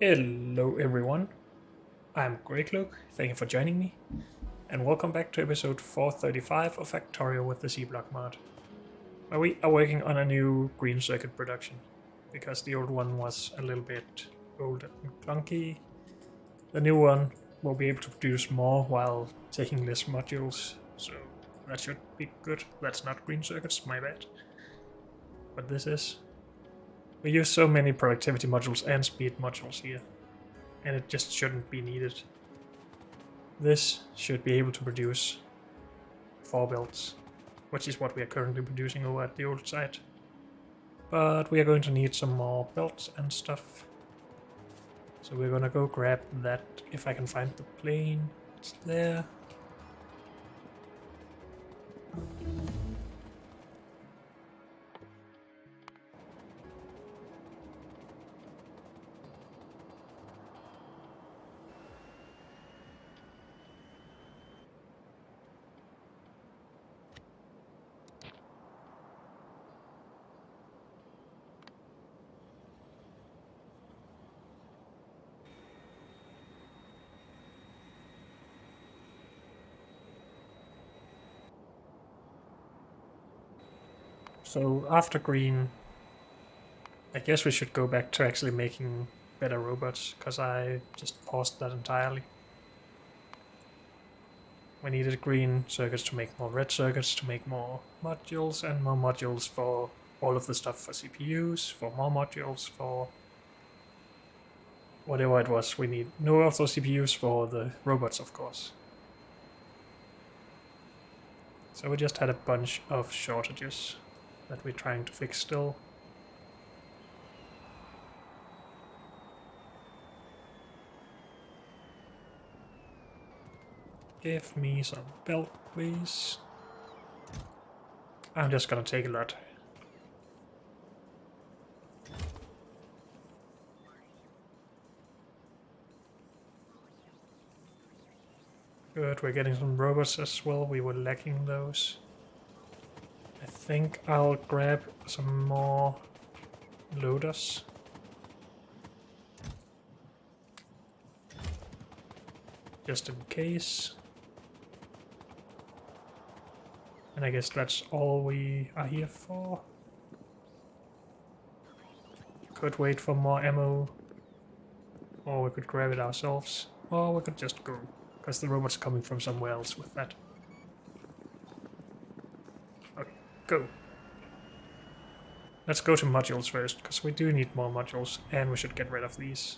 Hello everyone, I'm Greycloak, thank you for joining me, and welcome back to episode 435 of Factorio with the C-Block mod, where we are working on a new green circuit production, because the old one was a little bit old and clunky. The new one will be able to produce more while taking less modules, so that should be good. That's not green circuits, my bad. But this is. We use so many productivity modules and speed modules here, and it just shouldn't be needed. This should be able to produce 4 belts, which is what we are currently producing over at the old site. But we are going to need some more belts and stuff. So we're gonna go grab that if I can find the plane. It's there. So after green, I guess we should go back to actually making better robots, because I just paused that entirely. We needed green circuits to make more red circuits, to make more modules, and more modules for all of the stuff for CPUs, for more modules, for whatever it was we need. No, also CPUs for the robots, of course. So we just had a bunch of shortages that we're trying to fix still. Give me some belt, please. I'm just gonna take a lot. Good, we're getting some robots as well. We were lacking those. I think I'll grab some more loaders. Just in case. And I guess that's all we are here for. Could wait for more ammo. Or we could grab it ourselves. Or we could just go. Because the robot's coming from somewhere else with that. Okay, go. Let's go to modules first, because we do need more modules, and we should get rid of these.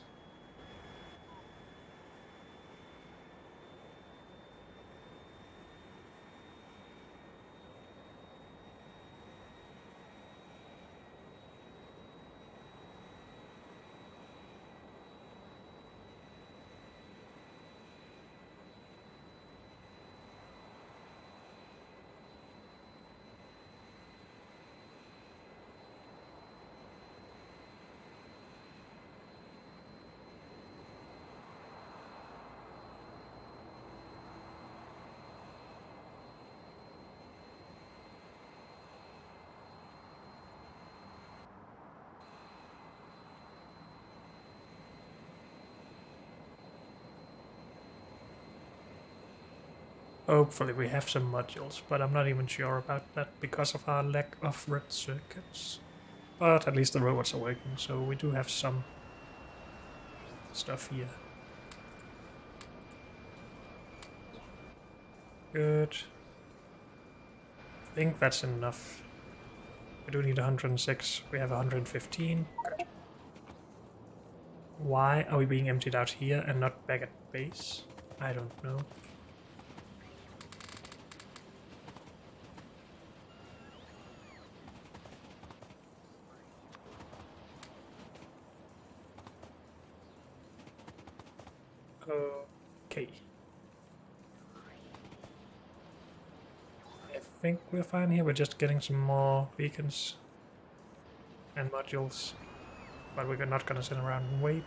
Hopefully we have some modules, but I'm not even sure about that because of our lack of red circuits. But at least the robots are working, so we do have some stuff here. Good. I think that's enough. We do need 106, we have 115. Good. Why are we being emptied out here and not back at base? I don't know. Okay. I think we're fine here. We're just getting some more beacons and modules. But we're not gonna sit around and wait.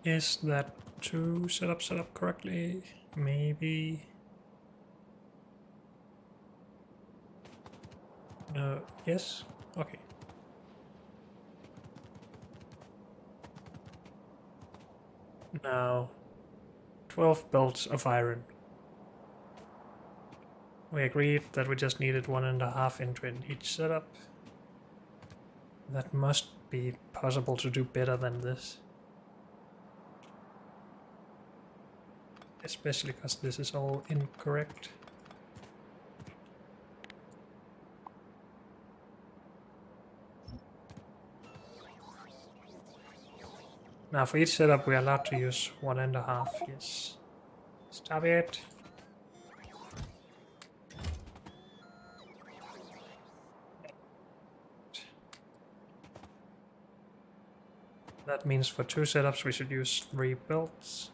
Is that two set up correctly? Maybe. No. Yes? Okay. Now, 12 belts of iron. We agreed that we just needed 1.5 into each setup. That must be possible to do better than this. Especially because this is all incorrect. Now for each setup we are allowed to use 1.5, yes. Stop it! That means for 2 setups we should use 3 belts.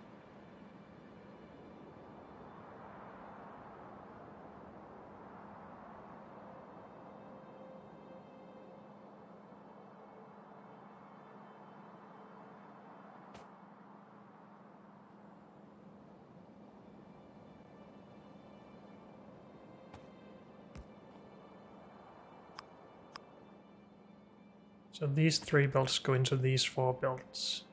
So these 3 belts go into these 4 belts.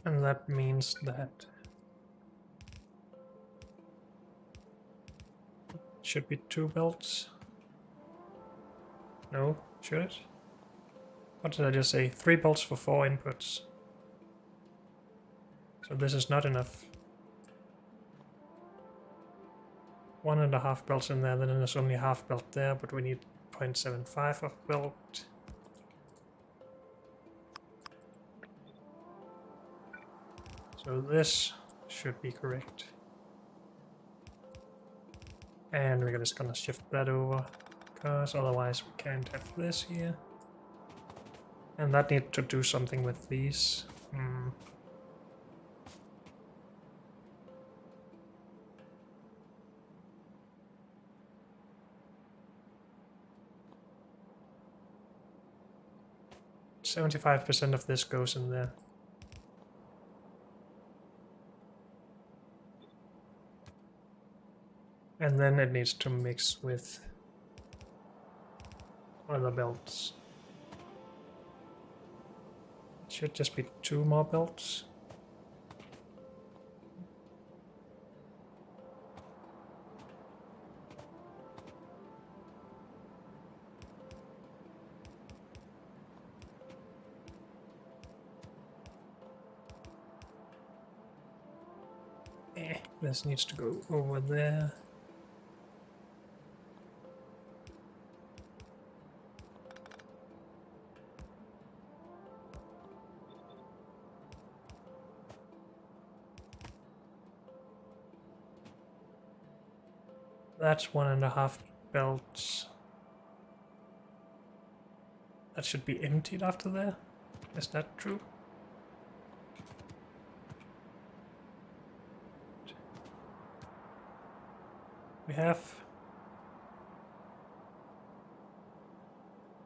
And that means that should be 2 belts. No, should it? What did I just say? 3 belts for 4 inputs. So this is not enough. 1.5 belts in there, then there's only a half belt there, but we need 0.75 of belt. So this should be correct. And we're just gonna shift that over, because otherwise we can't have this here. And that needs to do something with these. 75% of this goes in there. And then it needs to mix with other belts. It should just be 2 more belts. This needs to go over there. That's 1.5 belts. That should be emptied after there. Is that true? We have...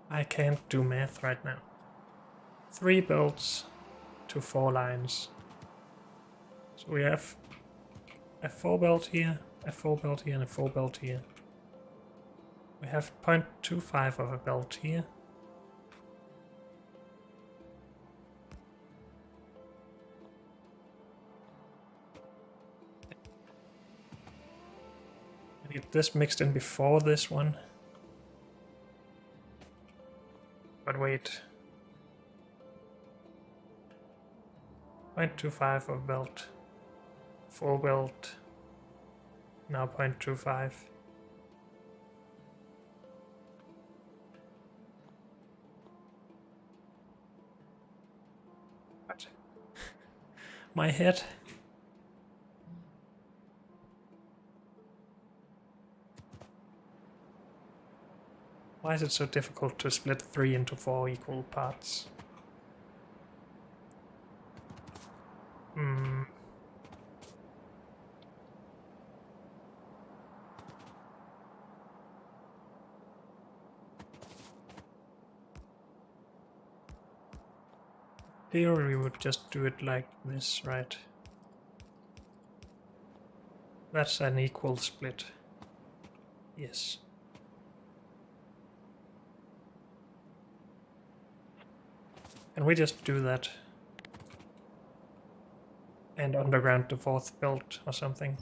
I can't do math right now. 3 belts to 4 lines. So we have a 4 belt here, a 4 belt here, and a 4 belt here. We have 0.25 of a belt here. I need this mixed in before this one. But wait. 0.25 of belt. 4 belt. Now 0.25. What? My head. Why is it so difficult to split 3 into 4 equal parts? Hmm. Here we would just do it like this, right? That's an equal split. Yes. Can we just do that? And underground the 4th belt or something?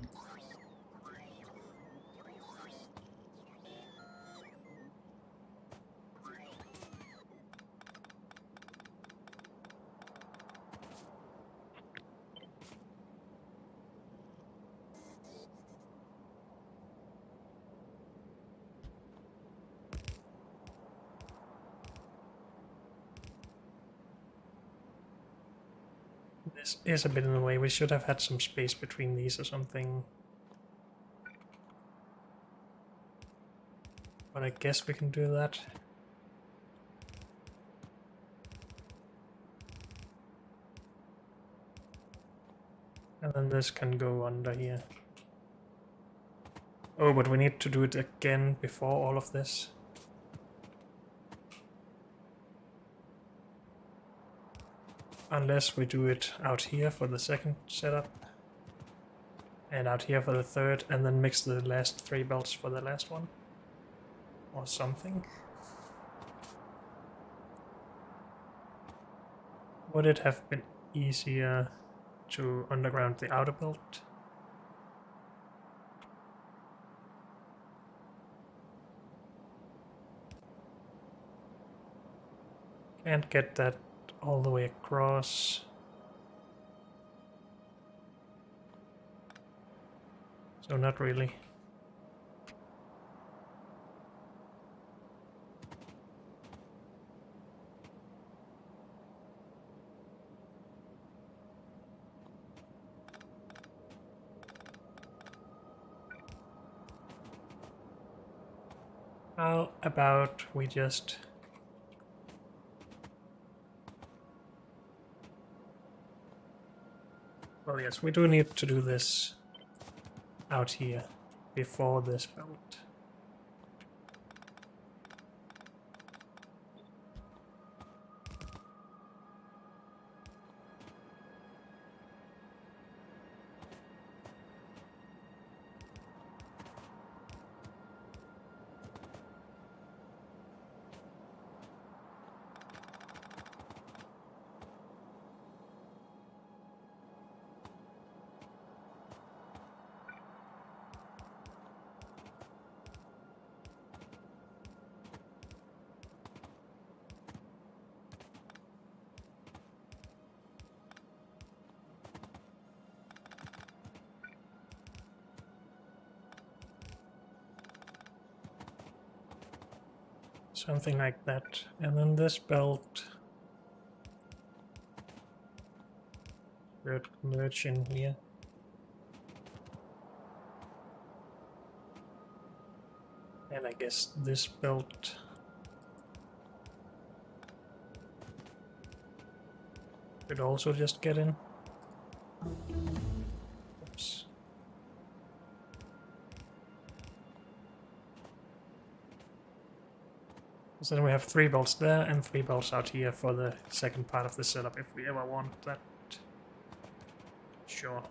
This is a bit in the way. We should have had some space between these or something. But I guess we can do that. And then this can go under here. Oh, but we need to do it again before all of this. Unless we do it out here for the second setup. And out here for the third, and then mix the last 3 belts for the last one. Or something. Would it have been easier to underground the outer belt? Can't get that all the way across. So not really. How about we just... Well, yes, we do need to do this out here before this belt. Something like that. And then this belt should merge in here. And I guess this belt could also just get in. Oops. So then we have 3 belts there and 3 belts out here for the second part of the setup if we ever want that. Sure.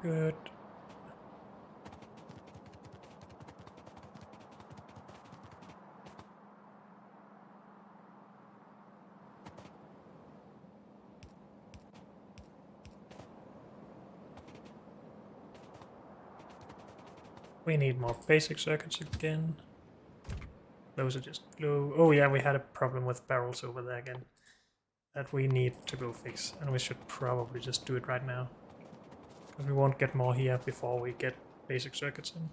Good. We need more basic circuits again. Those are just low. Oh yeah, we had a problem with barrels over there again. That we need to go fix, and we should probably just do it right now. Because we won't get more here before we get basic circuits in.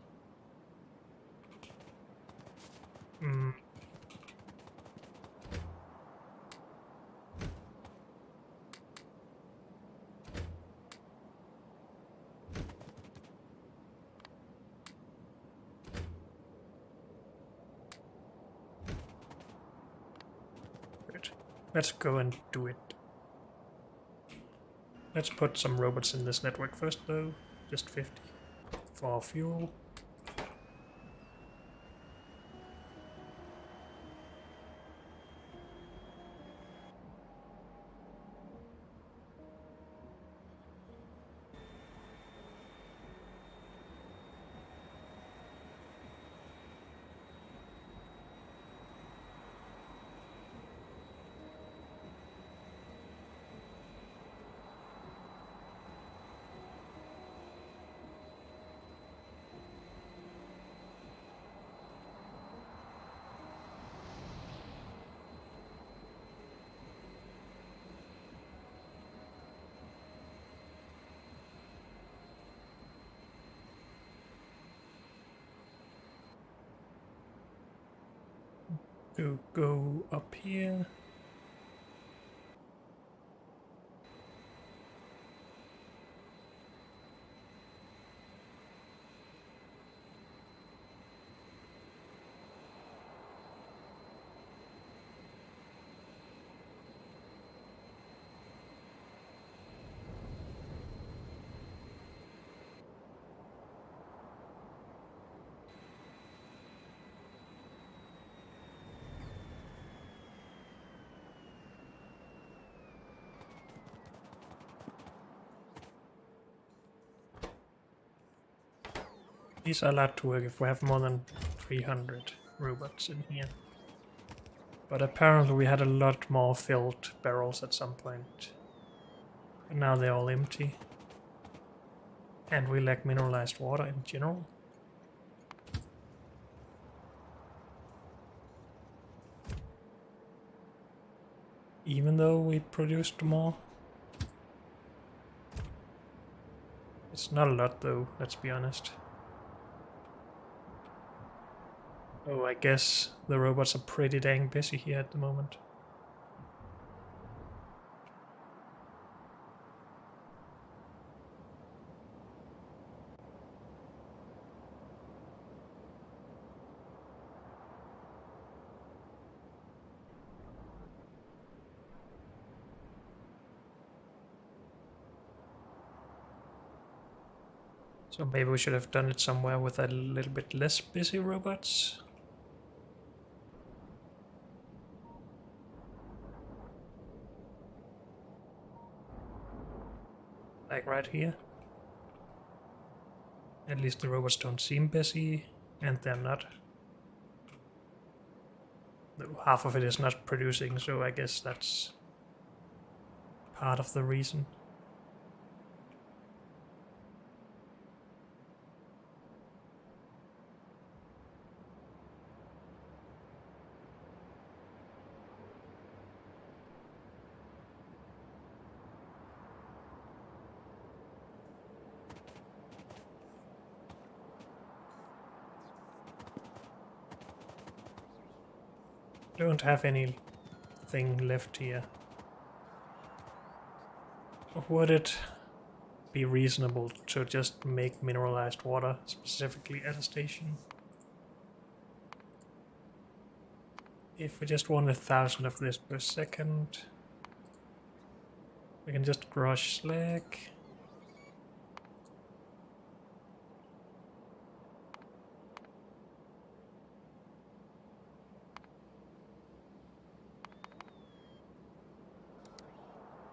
Good. Let's go and do it. Let's put some robots in this network first though. Just 50 for fuel. To go up here. These are allowed to work if we have more than 300 robots in here. But apparently we had a lot more filled barrels at some point. But now they're all empty. And we lack mineralized water in general. Even though we produced more. It's not a lot though, let's be honest. Oh, I guess the robots are pretty dang busy here at the moment. So maybe we should have done it somewhere with a little bit less busy robots. Like right here. At least the robots don't seem busy, and they're not. Half of it is not producing, so I guess that's part of the reason. Don't have anything left here. Would it be reasonable to just make mineralized water specifically at a station? If we just want 1,000 of this per second, we can just crush slag.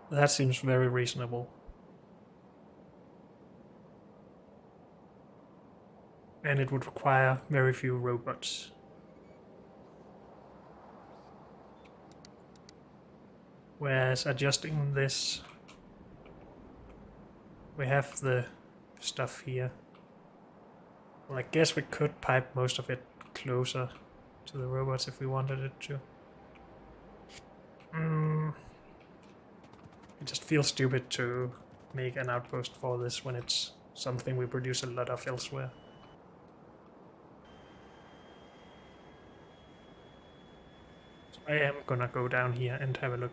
That seems very reasonable. And it would require very few robots. Whereas adjusting this, we have the stuff here. Well, I guess we could pipe most of it closer to the robots if we wanted it to. It just feels stupid to make an outpost for this when it's something we produce a lot of elsewhere. So I am gonna go down here and have a look.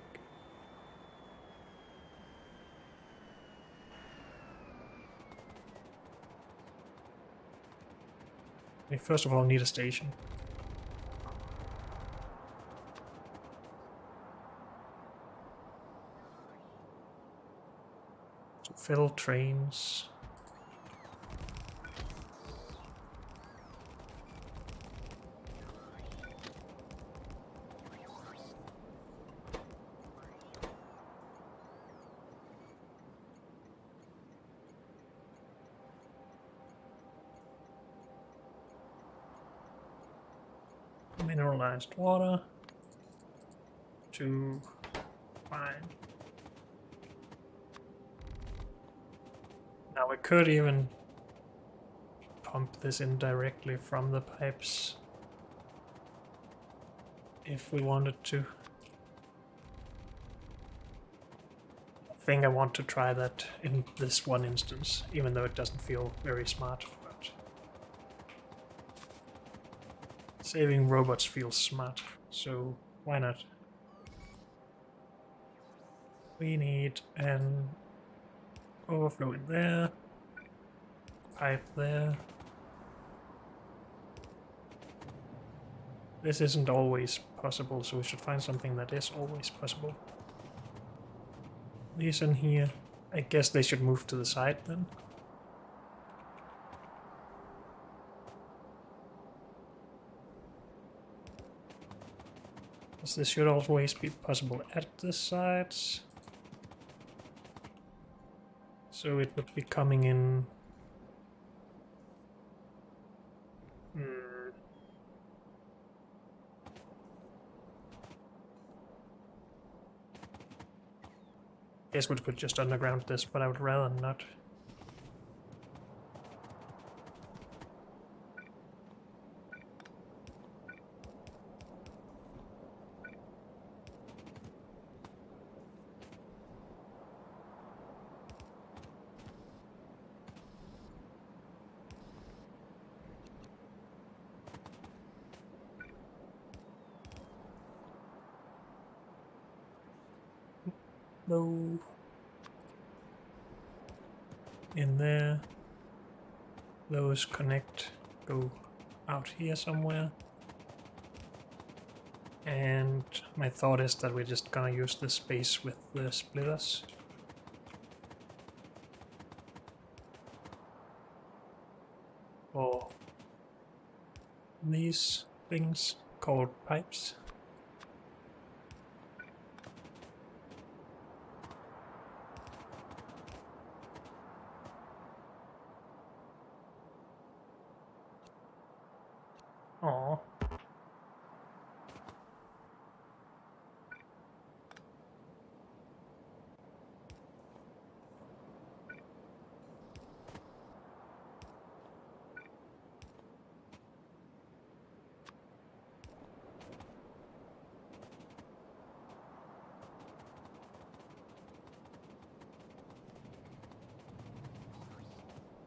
We first of all need a station. To fill trains. Mineralized water. To fine. Now we could even pump this in directly from the pipes if we wanted to. I think I want to try that in this one instance, even though it doesn't feel very smart. But saving robots feels smart, so why not? We need an overflow in there, pipe there. This isn't always possible, so we should find something that is always possible. These in here. I guess they should move to the side then. Because this should always be possible at the sides. So it would be coming in. Guess we could just underground this, but I would rather not. No. In there. Those connect, go out here somewhere. And my thought is that we're just gonna use this space with the splitters. For these things called pipes. Aww.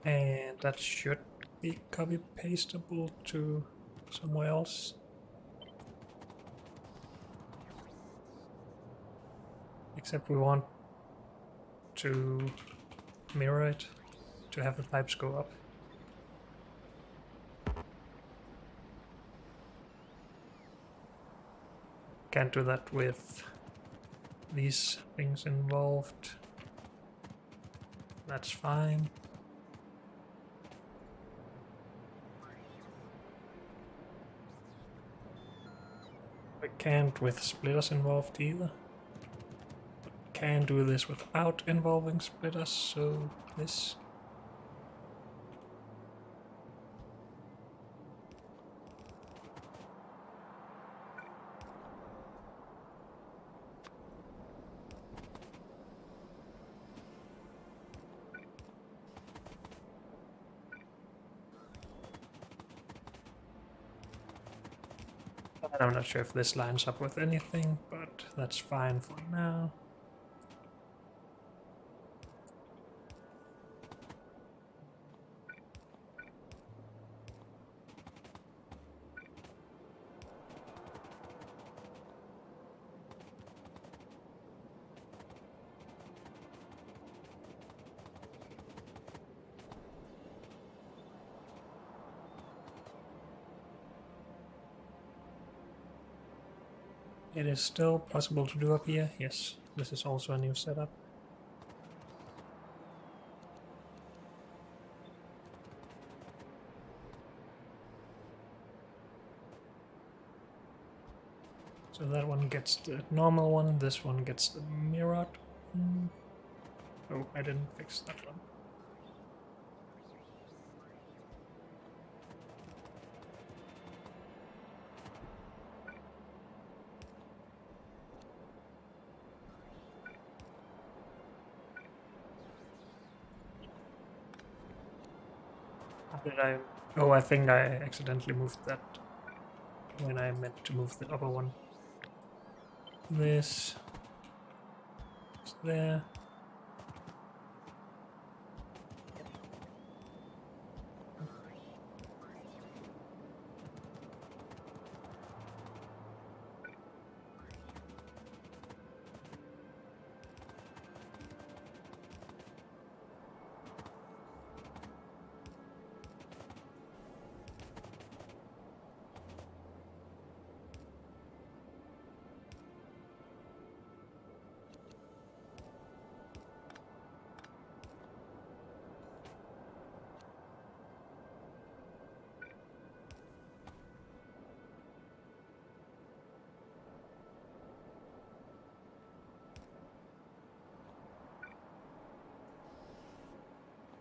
And that should be copy pastable to somewhere else. Except we want to mirror it to have the pipes go up. Can't do that with these things involved. That's fine. We can't with splitters involved either. But can do this without involving splitters, so this. And I'm not sure if this lines up with anything, but that's fine for now. It is still possible to do up here. Yes, this is also a new setup. So that one gets the normal one, this one gets the mirrored one. Oh, I didn't fix that one. Did I? Oh, I think I accidentally moved that when I meant to move the other one. This is there.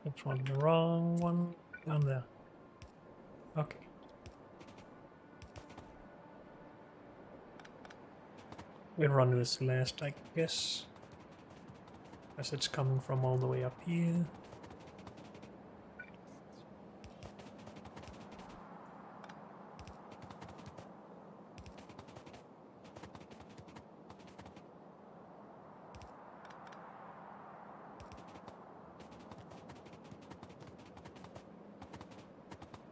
Which one? The wrong one down there. Okay. We'll run this last, I guess, as it's coming from all the way up here.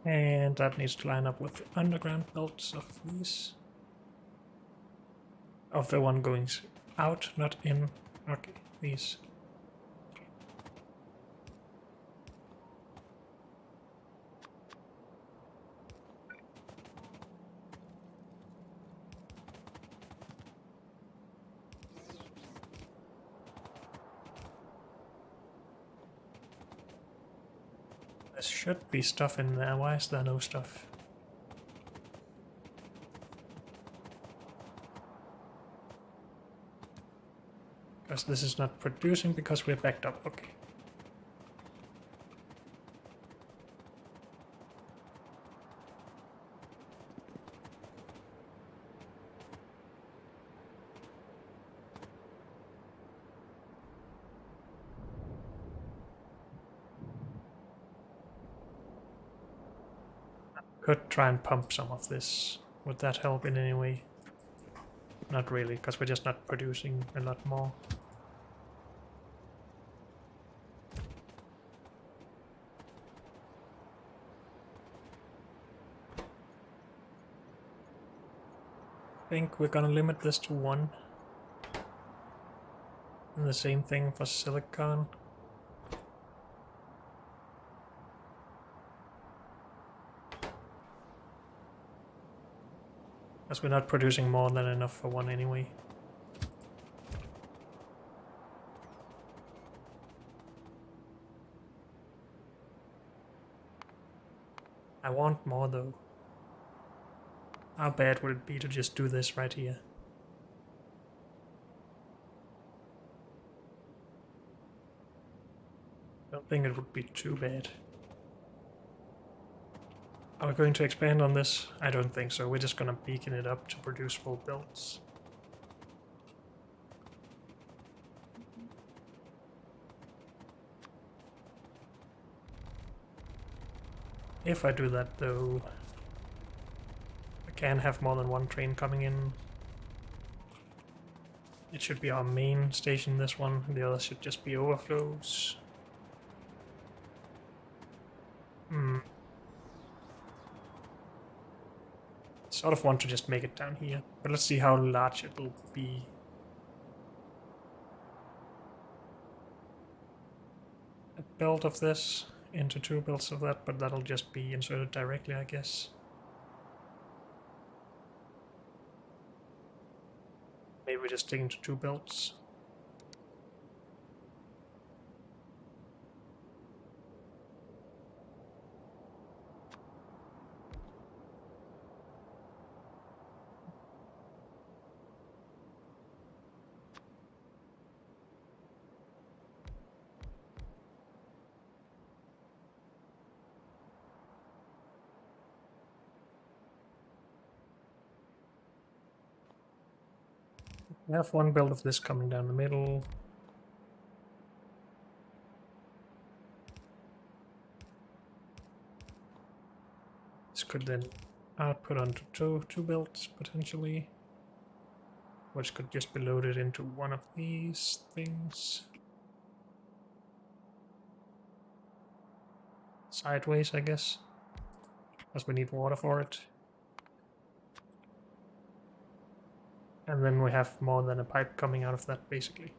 And that needs to line up with the underground belts of these. Of the one going out, not in. Okay, these. There should be stuff in there. Why is there no stuff? Because this is not producing because we're backed up. Okay. Could try and pump some of this. Would that help in any way? Not really, because we're just not producing a lot more. I think we're gonna limit this to 1. And the same thing for silicon. As we're not producing more than enough for 1 anyway. I want more though. How bad would it be to just do this right here? Don't think it would be too bad. Are we going to expand on this? I don't think so. We're just gonna beacon it up to produce full builds. If I do that though, I can have more than one train coming in. It should be our main station, this one. The others should just be overflows. Sort of want to just make it down here, but let's see how large it will be. A belt of this into 2 belts of that, but that'll just be inserted directly, I guess. Maybe we're just sticking to 2 belts. We have 1 belt of this coming down the middle. This could then output onto two belts, potentially. Which could just be loaded into one of these things. Sideways, I guess. Because we need water for it. And then we have more than a pipe coming out of that, basically.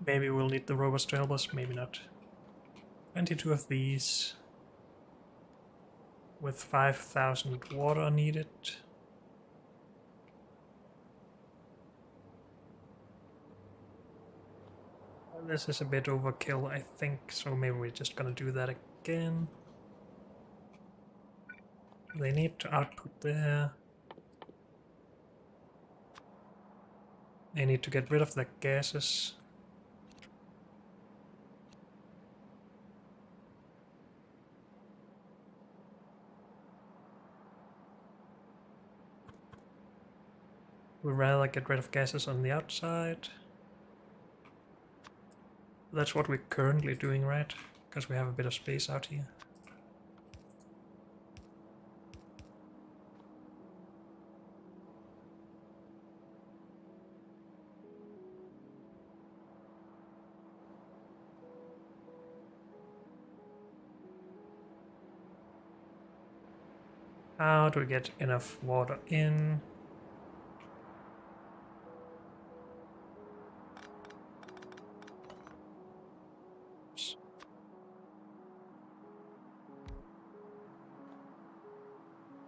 Maybe we'll need the robots to help us, maybe not. 22 of these. With 5,000 water needed. This is a bit overkill, I think, so maybe we're just gonna do that again. They need to output there. They need to get rid of the gases. We'd rather get rid of gases on the outside. That's what we're currently doing, right? Because we have a bit of space out here. How do we get enough water in?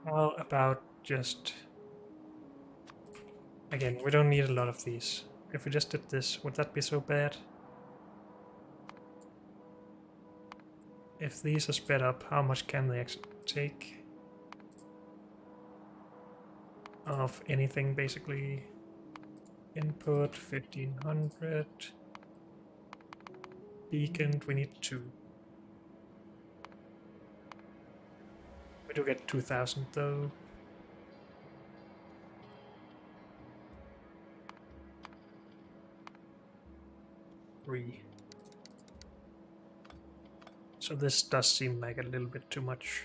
How about just... Again, we don't need a lot of these. If we just did this, would that be so bad? If these are sped up, how much can they actually take? Of anything, basically. Input 1500. Beaconed, we need 2. We do get 2000 though. Three. So this does seem like a little bit too much.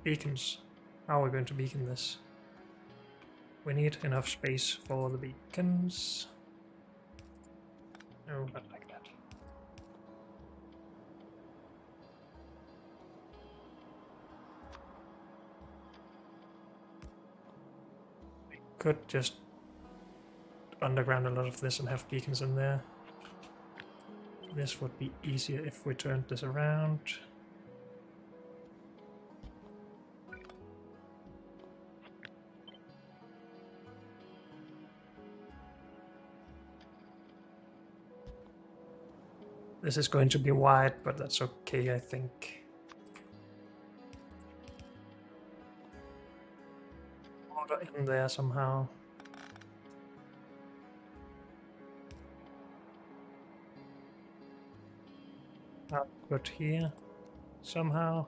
Beacons. How are we going to beacon this? We need enough space for the beacons. No, not like that. We could just underground a lot of this and have beacons in there. This would be easier if we turned this around. This is going to be wide, but that's okay, I think. Water in there somehow. Output here somehow.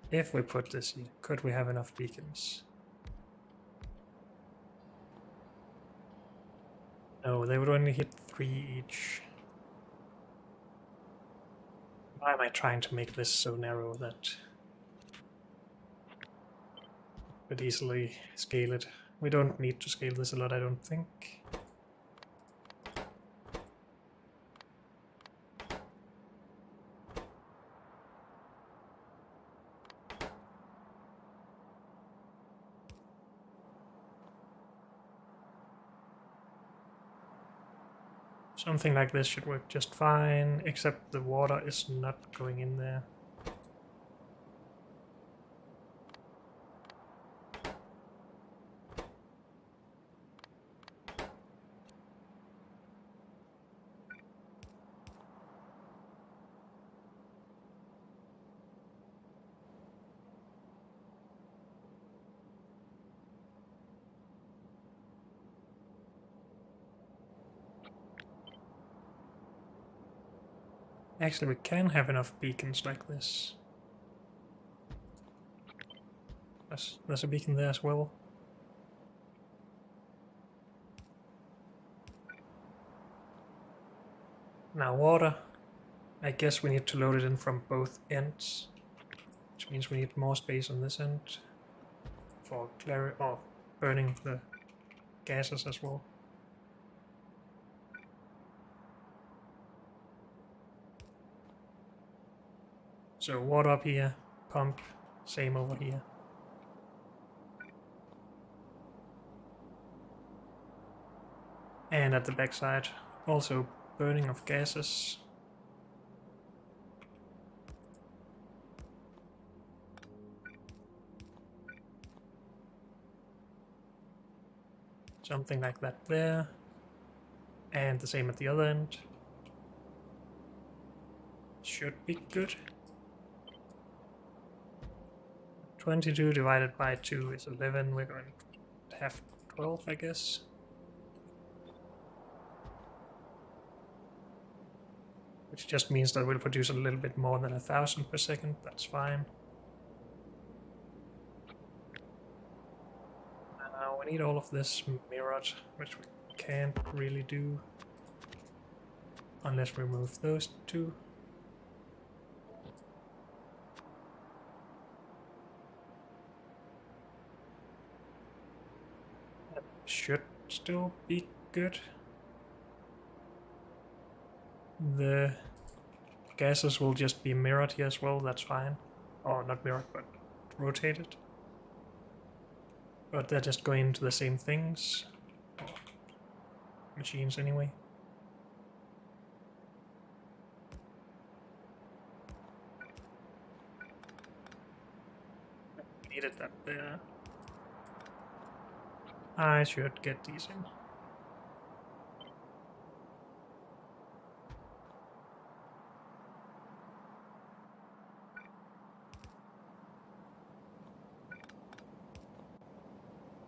If we put this here, could we have enough beacons? No, they would only hit 3 each. Why am I trying to make this so narrow that we could easily scale it? We don't need to scale this a lot, I don't think. Something like this should work just fine, except the water is not going in there. Actually, we can have enough beacons like this. There's a beacon there as well. Now water. I guess we need to load it in from both ends, which means we need more space on this end for burning the gases as well. So water up here, pump, same over here. And at the backside, also burning of gases. Something like that there. And the same at the other end. Should be good. 22 divided by 2 is 11. We're going to have 12, I guess. Which just means that we'll produce a little bit more than 1,000 per second. That's fine. Now we need all of this mirrored, which we can't really do unless we remove those two. That should still be good. The gases will just be mirrored here as well, that's fine. Or not mirrored, but rotated. But they're just going into the same things. Machines anyway. Needed that there. I should get these in.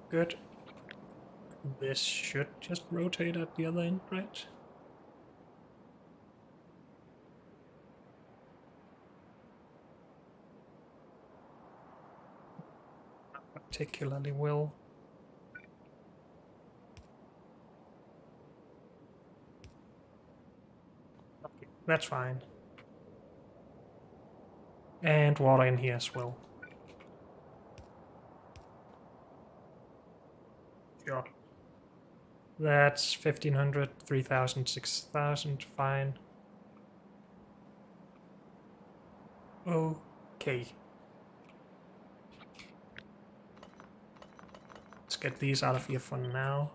Good. This should just rotate at the other end, right? Not particularly well. Okay, that's fine. And water in here as well. Sure. That's 1,500, 3,000, 6,000, fine. Okay. Let's get these out of here for now.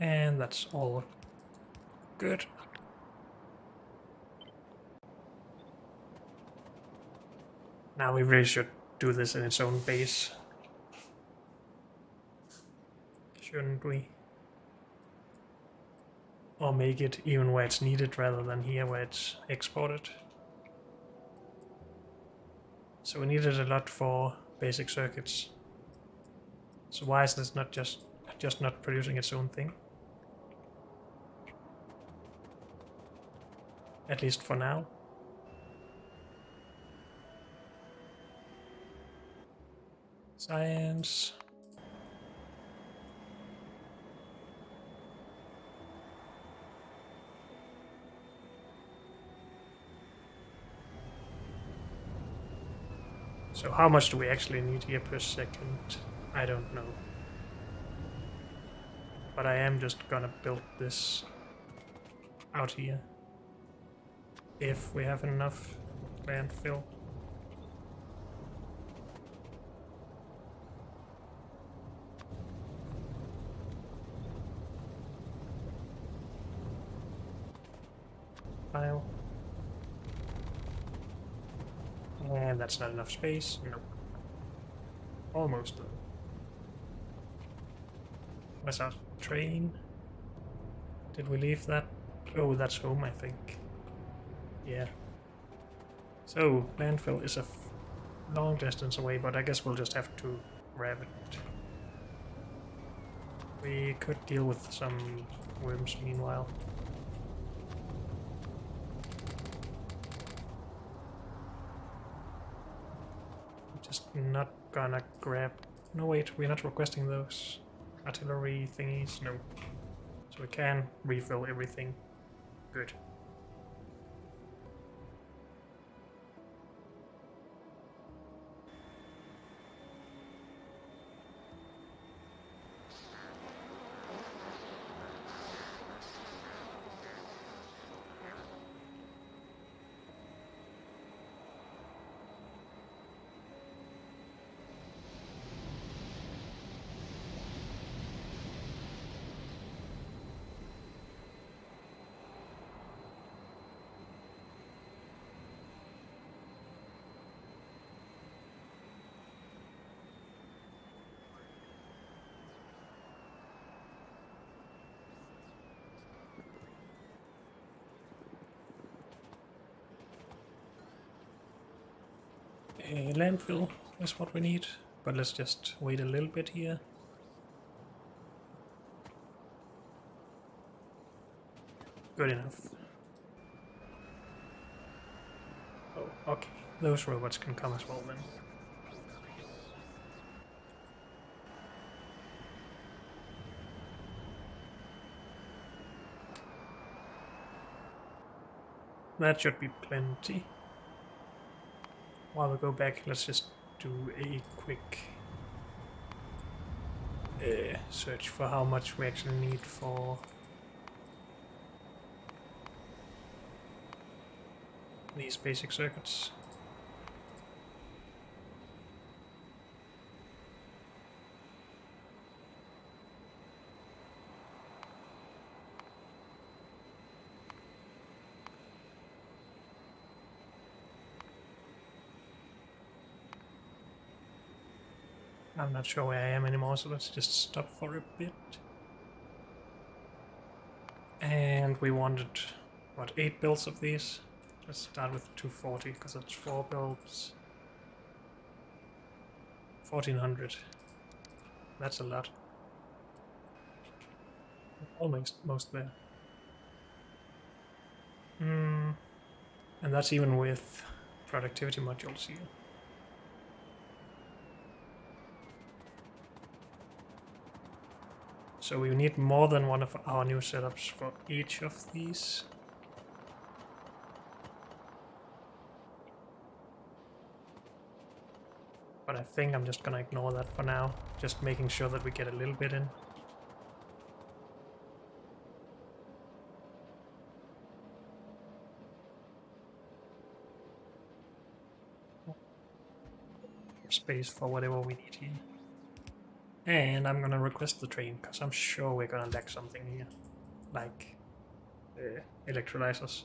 And that's all good. Now we really should do this in its own base. Shouldn't we? Or make it even where it's needed rather than here where it's exported. So we needed a lot for basic circuits. So why is this not just not producing its own thing? At least for now. Science. So how much do we actually need here per second? I don't know. But I am just gonna build this out here. If we have enough landfill. Pile. And that's not enough space. Nope. Almost though. Where's our train? Did we leave that? Oh, that's home, I think. Yeah. So, landfill is a long distance away, but I guess we'll just have to grab it. We could deal with some worms meanwhile. I'm just not gonna grab... No, wait, we're not requesting those artillery thingies. No. So we can refill everything. Good. A landfill is what we need, but let's just wait a little bit here. Good enough. Oh, okay. Those robots can come as well then. That should be plenty. While we go back, let's just do a quick search for how much we actually need for these basic circuits. I'm not sure where I am anymore, so let's just stop for a bit. And we wanted, what, 8 builds of these? Let's start with 240, because that's 4 builds. 1400. That's a lot. Almost most there. And that's even with productivity modules here. So we need more than one of our new setups for each of these. But I think I'm just gonna ignore that for now, just making sure that we get a little bit in. Space for whatever we need here. And I'm gonna request the train, because I'm sure we're gonna lack something here. Like electrolyzers.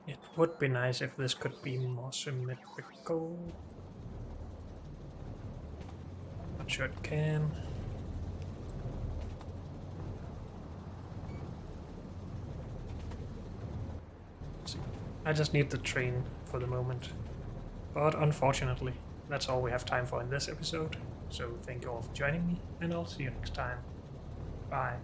It would be nice if this could be more symmetrical. Not sure it can. I just need the train for the moment. But unfortunately, that's all we have time for in this episode. So thank you all for joining me, and I'll see you next time. Bye.